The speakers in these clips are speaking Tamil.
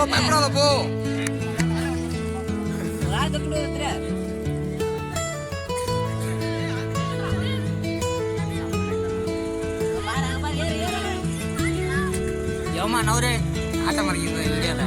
பயப்படாத போ. யோமா நவரே ஆட்டம் அடிக்கிறது வீடியோல.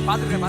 பாத்துருக்கேன்.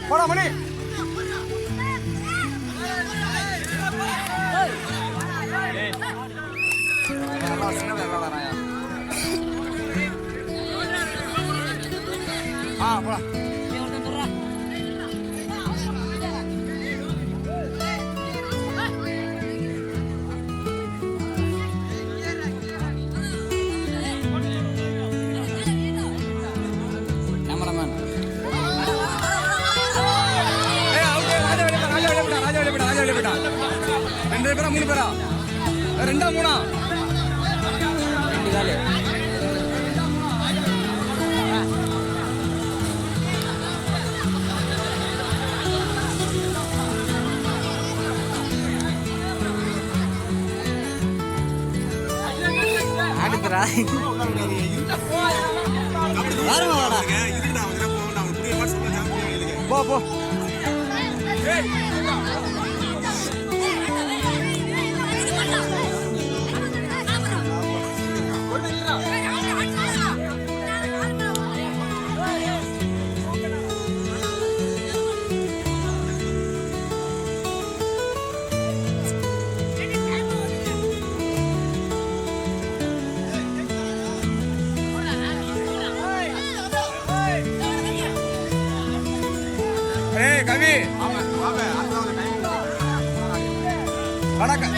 போடா மணி. போடா. ரெண்டு பேரா மூணு பேரா? ரெண்டா மூணா? ரெண்டு காலு. ஆடுக்குறா போ போ. கவி வணக்கம்.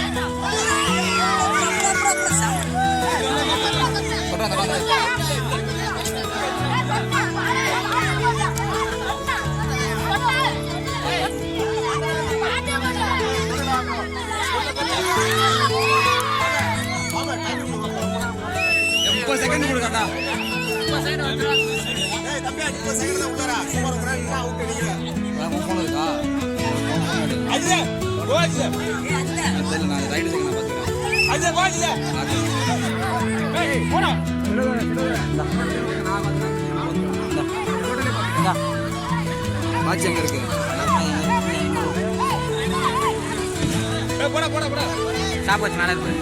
கொடு காட்டா ஃபோன் இருக்கா தெரியல நான் ரைடு செகண்ட் பார்த்துக்கிறேன் வாட்ச் எங்க இருக்கு ஸ்டாப் வாட்ச் மேலே இருக்கு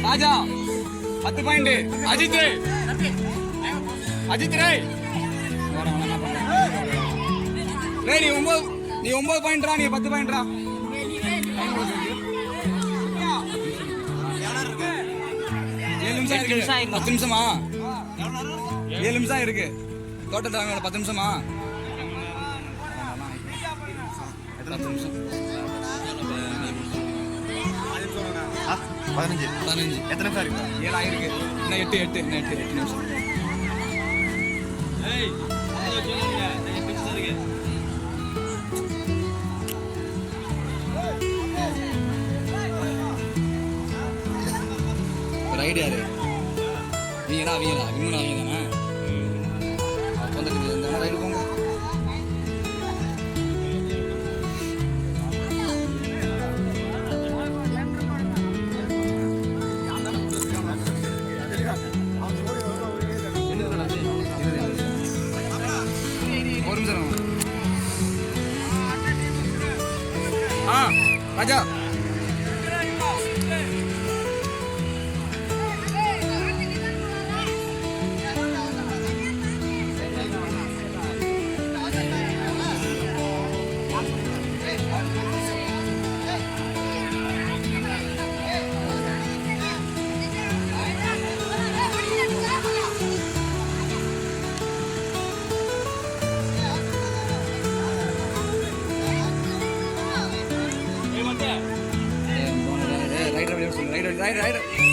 ராஜா 10 பாயிண்ட் அஜித் ரே நீ 9 பாயிண்ட்ரா நீ 10 பாயிண்ட்ரா 7 நிமிஷம் 10 நிமிஷமா 7 நிமிஷம் இருக்கு டோட்டல் 10 நிமிஷமா 10 நிமிஷம் 15 எத்தனை சார் இருக்கு 7 ஆயிருக்கு இன்னும் 8 நிமிஷம் ரைடு யாரு வீங்களா இவங்களா வீங்கண்ணா வந்துட்டு இந்த ரைடு போங்க ராஜா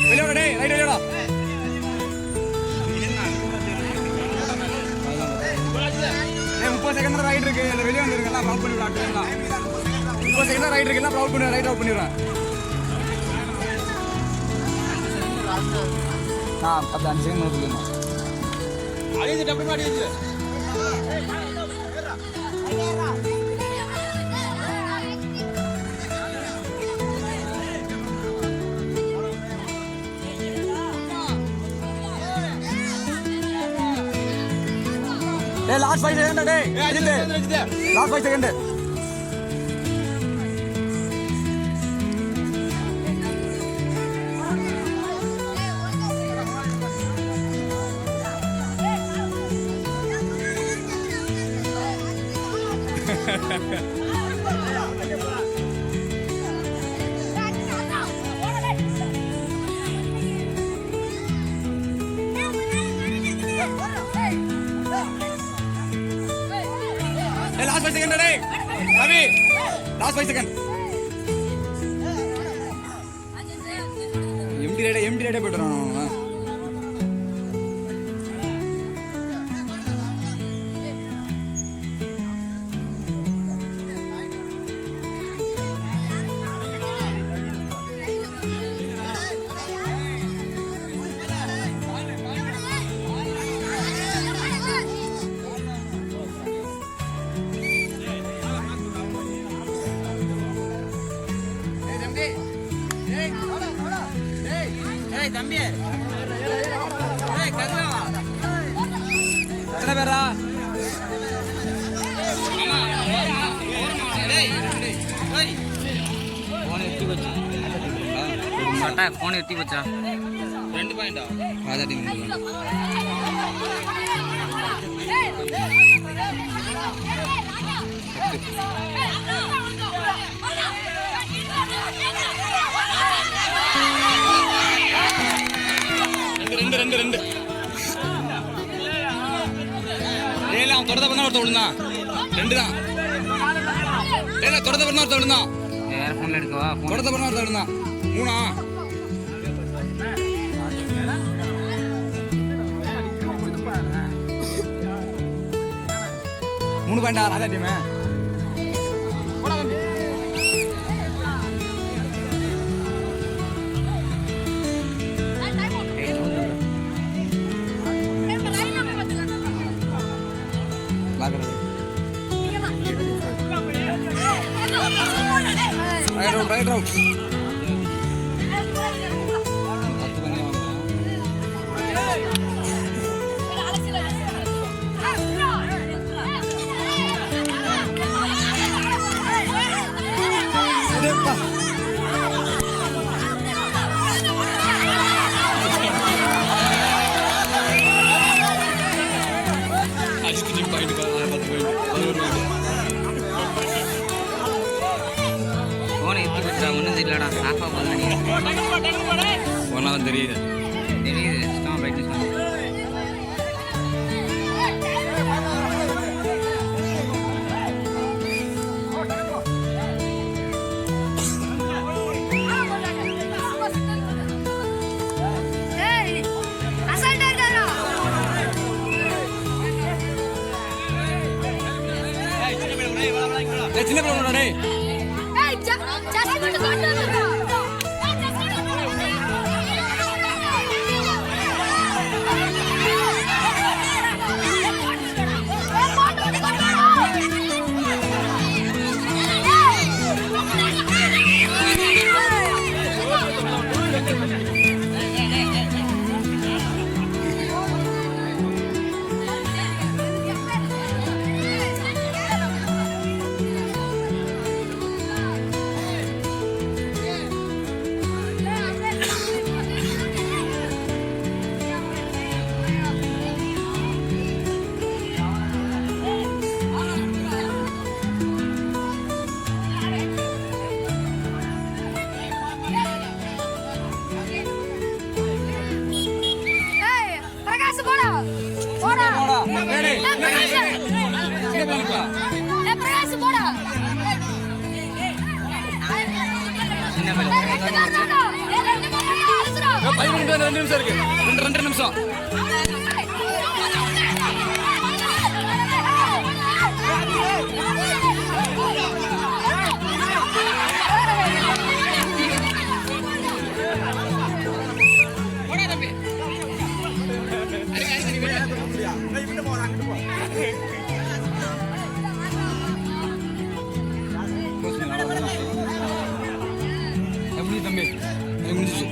வெளியோட 30 செகண்ட் ரைட் இருக்கு வெளியே வந்துருங்க எல்லாம் அவுட் பண்ணி விடாட்டுலாம் 30 செகண்ட் ரைட் இருக்கு எல்லாம் அவுட் பண்ணி ரைட் அவுட் பண்ணிடுறேன் 5 செகண்ட் நோட்டுங்க அடிச்சு டப்பு அடிச்சு last 5 second last 5 second last 5 seconds today. Ravi, last 5 seconds. empty rate போடுறான் தம்பி எத்தனை பேரா ఫోన్ ఎత్తి వచ్చా 2 పాయింట్ రాజా టీం ரெண்டு அவன் தொடர்ந்த பண்ண ஒருத்த விழுந்தான் 2 தான் தொடர்ந்த பண்ண ஒருத்த விழுந்தான் வேற போன்ல எடுக்கவா தொடர்ந்த பண்ண ஒருத்த விழுந்தான் 3 பாயிண்டா ராஜா டீம் right out. ஒன்றும் தெரியலடா ஆஃபா ஒன்றாலும் தெரியுது சுத்தமாக ப்ராக்டிஸ் பண்ண சின்ன பிள்ளை நிமிஷம் இருக்கு 2 நிமிஷம் எப்படி தம்பி முடிஞ்சிச்சு